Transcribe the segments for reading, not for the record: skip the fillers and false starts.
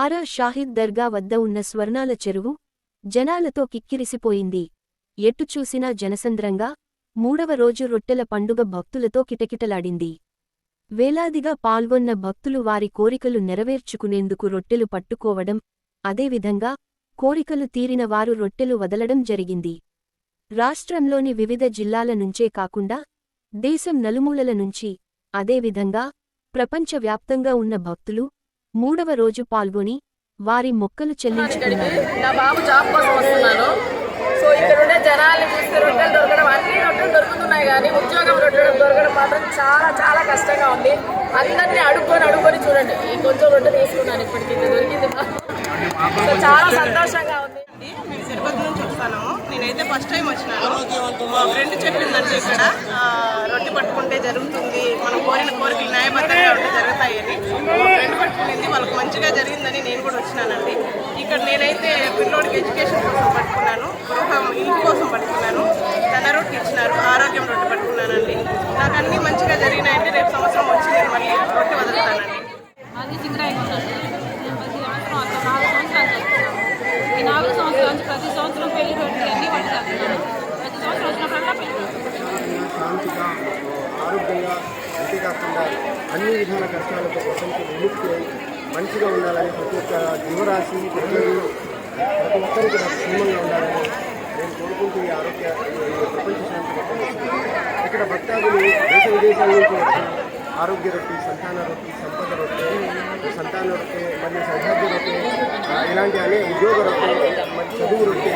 బారా షాహిద్ దర్గా వద్ద ఉన్న స్వర్ణాల చెరువు జనాలతో కిక్కిరిసిపోయింది. ఎటు చూసినా జనసంద్రంగా మూడవ రోజు రొట్టెల పండుగ భక్తులతో కిటకిటలాడింది. వేలాదిగా పాల్గొన్న భక్తులు వారి కోరికలు నెరవేర్చుకునేందుకు రొట్టెలు పట్టుకోవడం, అదేవిధంగా కోరికలు తీరిన వారు రొట్టెలు వదలడం జరిగింది. రాష్ట్రంలోని వివిధ జిల్లాల నుంచే కాకుండా దేశం నలుమూలల నుంచి, అదేవిధంగా ప్రపంచవ్యాప్తంగా ఉన్న భక్తులు మూడవ రోజు పాల్గొని వారి మొక్కలు చెల్లించుకున్నారు. నా బాబు జాబ్ కోసం వస్తున్నాను. సో ఇక్కడ ఉండే జనాల్ని చూస్తే రొట్టెలు దొరకడం, అన్ని రొట్టెలు దొరుకుతున్నాయి కానీ ఉద్యోగం రొట్టెలు దొరకడం మాత్రం చాలా చాలా కష్టంగా ఉంది. అందరినీ అడుక్కొని చూడండి. ఈ కొంచెం రొట్టె తీసుకున్నాను, ఇప్పటికి దొరికింది. సో చాలా సంతోషంగా ఉంది. మేము తిరుపతి నుంచి వస్తాను. నేనైతే ఫస్ట్ టైం వచ్చినాను. మా ఫ్రెండ్ చెప్పిందంటే ఇక్కడ రొట్టె పట్టుకుంటే జరుగుతుంది, మనం కోరిన కోరికలు న్యాయబద్ధంగా ఉంటే జరుగుతాయని. మా ఫ్రెండ్ పట్టుకునేది వాళ్ళకి మంచిగా జరిగిందని నేను కూడా వచ్చినానండి. ఇక్కడ నేనైతే పిల్లోడికి ఎడ్యుకేషన్ కోసం పట్టుకున్నాను, ఇంటి కోసం పట్టుకున్నాను, ధన రొట్టె ఇచ్చినారు, ఆరోగ్యం రొట్టె పట్టుకున్నానండి. నాకు అన్నీ మంచిగా జరిగినాయంటే రేపు సంవత్సరం వచ్చి నేను మళ్ళీ రొట్టె వదులుతానండి. ఈ 4 సంవత్సరాల నుంచి ప్రతి సంవత్సరం పెళ్లి రొట్టెలు అన్నీ పట్టుకుంటున్నాను. ప్రతి సంవత్సరం వచ్చినప్పుడల్లా పెళ్లి శాంతిగా, ఆరోగ్యంగా, అంతేకాకుండా అన్ని విధాల కష్టాలతో ప్రపంచం విముక్తి మంచిగా ఉండాలని ప్రతి ఒక్క జీవరాశి ప్రజలు ప్రతి ఒక్కరు కూడా క్షేమంగా ఉండాలని నేను కోరుకుంటూ ఈ ప్రపంచ శాంతి ఇక్కడ భక్తాదులు దేశ విదేశాల నుంచి వచ్చిన ఆరోగ్య రొట్టె, సంతాన రొట్టె, సంపద రొట్టె, సంతాన రొట్టె మరియు సౌభాగ్య రొట్టె, ఇలాంటి అనేక ఉద్యోగ రొట్టె, మరియు చదువు రొట్టె,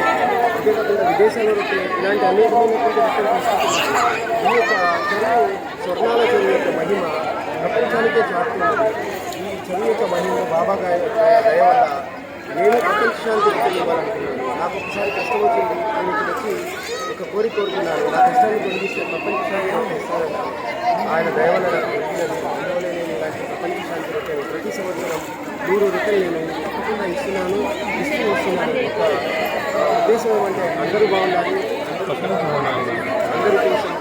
అంతేకాకుండా విదేశాల రొట్టె, ఇలాంటి అనేకమైనటువంటి రొట్టెలు తీసుకుంటున్నారు. ఈ యొక్క చెరువు, స్వర్ణాల చెరువు యొక్క మహిమ ప్రపంచానికే చాటుతుంది. ఈ చెరువు యొక్క మహిమ బాబా దయ వల్ల నేను ప్రపంచ శాంతి రొట్టెలు ఇవ్వాలనుకున్నాను. నాకు ఒకసారి కష్టం వచ్చింది, నేను ఇక్కడ వచ్చి ఒక కోరిక కోరుకున్నాను. నా కష్టాన్ని తొలగిస్తే ప్రపంచ శాంతి రొట్టె ఇస్తానని ఆయన దయ వల్ల నాకు వచ్చినది. అందువల్ల నేను ఇలాంటి ప్రపంచ శాంతి రొట్టెలు ప్రతి సంవత్సరం 100 రొట్టెలు నేను తప్పకుండా ఇస్తూ వస్తున్నాను. ఒక ఉద్దేశం ఏమంటే అందరూ బాగుండాలి, అందరి కోసం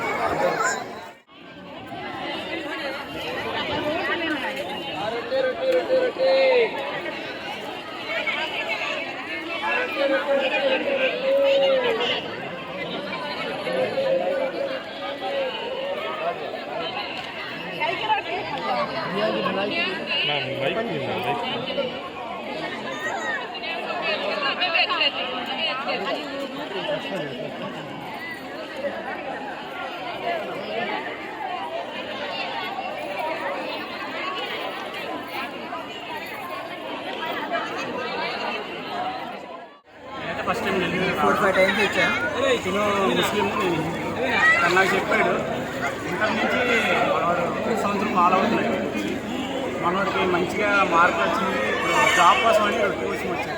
ఫస్ట్ టైం 4-5 టైమ్స్ వచ్చా. తిను ముస్లిం, తను నాకు చెప్పాడు. ఇంటర్ నుంచి మనవాడు సంవత్సరం ఫాలో అవుతున్నాడు. మనవాడికి మంచిగా మార్కులు వచ్చింది. ఇప్పుడు జాబ్ కోసం అని రొట్టె కోసం వచ్చింది.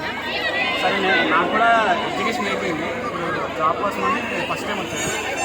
సరే నాకు కూడా ఎడ్యుకేషన్ అయిపోయింది. ఇప్పుడు జాబ్ కోసం అని ఫస్ట్ టైం వచ్చాను.